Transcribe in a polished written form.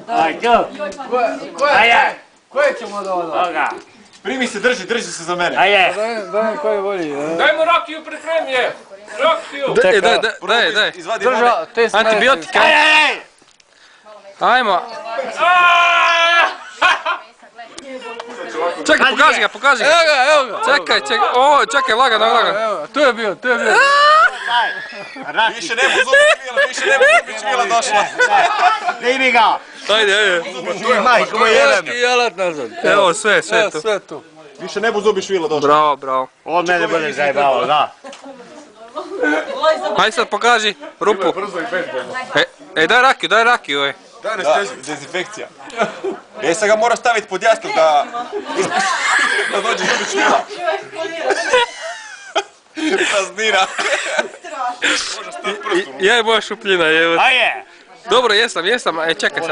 Aj, to. Ajde. Koje ćemo da odam? Toga. Primi se, drži se za mene. Ajde. Daj koji volji. Daj mu rakiju pripremi je! Rakiju! Daj. Izvadi vode. Drža, te smeti. Antibiotika. Ajde. Ajmo. Čekaj, pokaži ga. Evo ga. Čekaj, lagano. Evo ga, tu je bio. Više ne bu zubi švila došla. Dimi ga. Ajde. Majko jedan. I alat nazad. Evo, sve tu. Sve tu. Više ne bu zubi švila došla. Bravo. On mene bude zajebao, da. Ajde sad pokaži rupu. Daj rakiju, ej. Da, dezinfekcija. Sad ga mora staviti pod jastuk da dođe zubi švila. Praznina. Je moja šupljina, evo. Ajde. Dobro, jesam, čekaj sad.